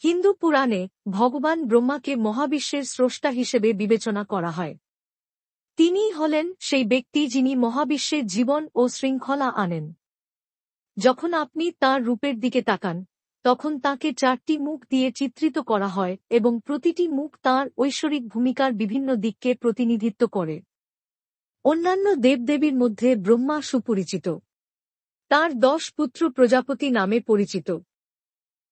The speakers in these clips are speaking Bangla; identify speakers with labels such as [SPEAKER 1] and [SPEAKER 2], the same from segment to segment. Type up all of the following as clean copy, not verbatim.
[SPEAKER 1] হিন্দু পুরাণে ভগবান ব্রহ্মাকে মহাবিশ্বের স্রষ্টা হিসেবে বিবেচনা করা হয়। তিনিই হলেন সেই ব্যক্তি যিনি মহাবিশ্বে জীবন ও শৃঙ্খলা আনেন। যখন আপনি তাঁর রূপের দিকে তাকান, তখন তাঁকে 4টি মুখ দিয়ে চিত্রিত করা হয় এবং প্রতিটি মুখ তাঁর ঐশ্বরিক ভূমিকার বিভিন্ন দিককে প্রতিনিধিত্ব করে। অন্যান্য দেবদেবীর মধ্যে ব্রহ্মা সুপরিচিত। তাঁর 10 পুত্র প্রজাপতি নামে পরিচিত।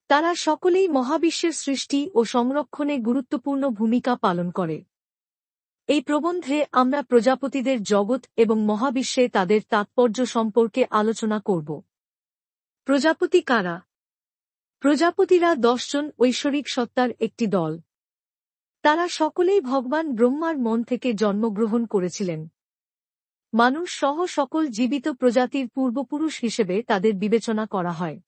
[SPEAKER 1] তারা সকলেই মহাবিশ্বের সৃষ্টি ও সংরক্ষণে গুরুত্বপূর্ণ ভূমিকা পালন করে। এই প্রবন্ধে আমরা প্রজাপতিদের জগৎ এবং মহাবিশ্বে তাদের তাৎপর্য সম্পর্কে আলোচনা করব। প্রজাপতি কারা? প্রজাপতিরা 10 জন ঐশ্বরিক সত্তার একটি দল। তারা সকলেই ভগবান ব্রহ্মার মন থেকে জন্মগ্রহণ করেছিলেন। মানুষ সহ সকল জীবিত প্রজাতির পূর্বপুরুষ হিসেবে তাদের বিবেচনা করা হয়।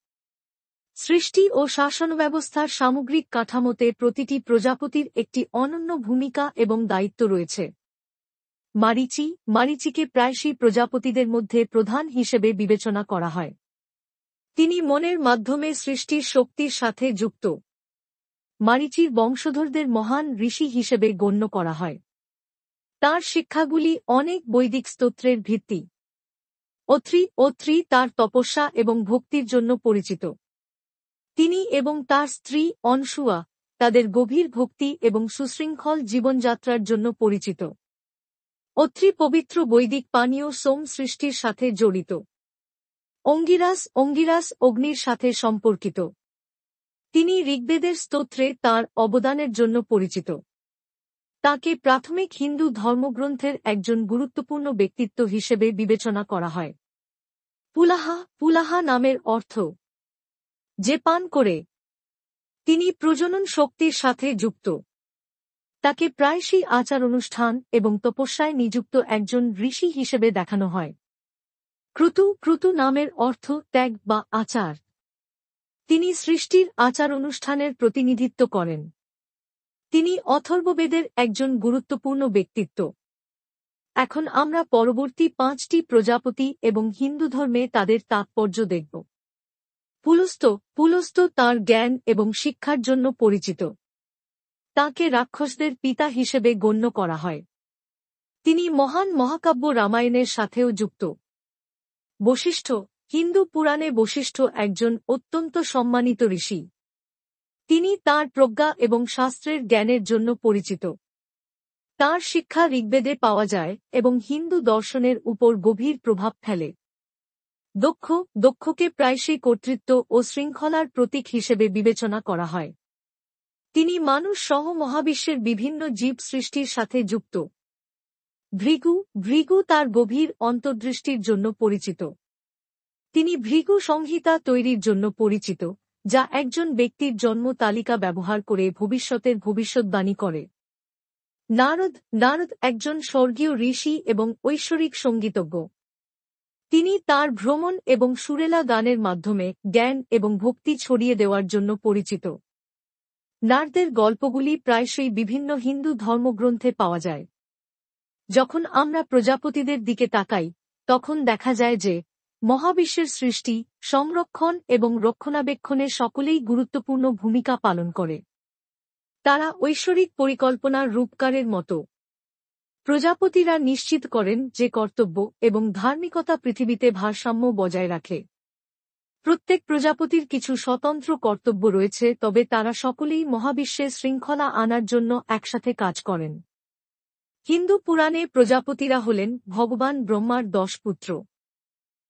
[SPEAKER 1] সৃষ্টি ও শাসন ব্যবস্থার সামগ্রিক কাঠামোতে প্রতিটি প্রজাপতির একটি অনন্য ভূমিকা এবং দায়িত্ব রয়েছে। মারীচিকে প্রায়শই প্রজাপতিদের মধ্যে প্রধান হিসেবে বিবেচনা করা হয়। তিনি মনের মাধ্যমে সৃষ্টির শক্তির সাথে যুক্ত। মারীচির বংশধরদের মহান ঋষি হিসেবে গণ্য করা হয়। তাঁর শিক্ষাগুলি অনেক বৈদিক স্তোত্রের ভিত্তি। অত্রি তার তপস্যা এবং ভক্তির জন্য পরিচিত। তিনি এবং তার স্ত্রী অনসুয়া তাদের গভীর ভক্তি এবং সুশৃঙ্খল জীবনযাত্রার জন্য পরিচিত। অত্রি পবিত্র বৈদিক পানীয় সোম সৃষ্টির সাথে জড়িত। অঙ্গিরাস অগ্নির সাথে সম্পর্কিত। তিনি ঋগ্বেদের স্তোত্রে তাঁর অবদানের জন্য পরিচিত। তাকে প্রাথমিক হিন্দু ধর্মগ্রন্থের একজন গুরুত্বপূর্ণ ব্যক্তিত্ব হিসেবে বিবেচনা করা হয়। পুলাহা নামের অর্থ যে পান করে। তিনি প্রজনন শক্তির সাথে যুক্ত। তাকে প্রায়শই আচার অনুষ্ঠান এবং তপস্যায় নিযুক্ত একজন ঋষি হিসেবে দেখানো হয়। ক্রতু নামের অর্থ ত্যাগ বা আচার। তিনি সৃষ্টির আচার অনুষ্ঠানের প্রতিনিধিত্ব করেন। তিনি অথর্ববেদের একজন গুরুত্বপূর্ণ ব্যক্তিত্ব। এখন আমরা পরবর্তী 5টি প্রজাপতি এবং হিন্দু ধর্মে তাদের তাৎপর্য দেখব। পুলস্ত্য তাঁর জ্ঞান এবং শিক্ষার জন্য পরিচিত। তাঁকে রাক্ষসদের পিতা হিসেবে গণ্য করা হয়। তিনি মহান মহাকাব্য রামায়ণের সাথেও যুক্ত। বশিষ্ঠ হিন্দু পুরাণে বশিষ্ঠ একজন অত্যন্ত সম্মানিত ঋষি। তিনি তাঁর প্রজ্ঞা এবং শাস্ত্রের জ্ঞানের জন্য পরিচিত। তাঁর শিক্ষা ঋগ্বেদে পাওয়া যায় এবং হিন্দু দর্শনের উপর গভীর প্রভাব ফেলে। দক্ষকে প্রায়শই কর্তৃত্ব ও শৃঙ্খলার প্রতীক হিসেবে বিবেচনা করা হয়। তিনি মানুষ সহ মহাবিশ্বের বিভিন্ন জীব সৃষ্টির সাথে যুক্ত। ভৃগু তার গভীর অন্তর্দৃষ্টির জন্য পরিচিত। তিনি ভৃগু সংহিতা তৈরির জন্য পরিচিত, যা একজন ব্যক্তির জন্ম তালিকা ব্যবহার করে ভবিষ্যতের ভবিষ্যদ্বাণী করে। নারদ একজন স্বর্গীয় ঋষি এবং ঐশ্বরিক সঙ্গীতজ্ঞ। তিনি তার ভ্রমণ এবং সুরেলা গানের মাধ্যমে জ্ঞান এবং ভক্তি ছড়িয়ে দেওয়ার জন্য পরিচিত। নারদের গল্পগুলি প্রায়শই বিভিন্ন হিন্দু ধর্মগ্রন্থে পাওয়া যায়। যখন আমরা প্রজাপতিদের দিকে তাকাই, তখন দেখা যায় যে মহাবিশ্বের সৃষ্টি, সংরক্ষণ এবং রক্ষণাবেক্ষণে সকলেই গুরুত্বপূর্ণ ভূমিকা পালন করে। তারা ঐশ্বরিক পরিকল্পনার রূপকারের মতো। প্রজাপতিরা নিশ্চিত করেন যে কর্তব্য এবং ধার্মিকতা পৃথিবীতে ভারসাম্য বজায় রাখে। প্রত্যেক প্রজাপতির কিছু স্বতন্ত্র কর্তব্য রয়েছে, তবে তারা সকলেই মহাবিশ্বে শৃঙ্খলা আনার জন্য একসাথে কাজ করেন। হিন্দু পুরাণে প্রজাপতিরা হলেন ভগবান ব্রহ্মার 10 পুত্র।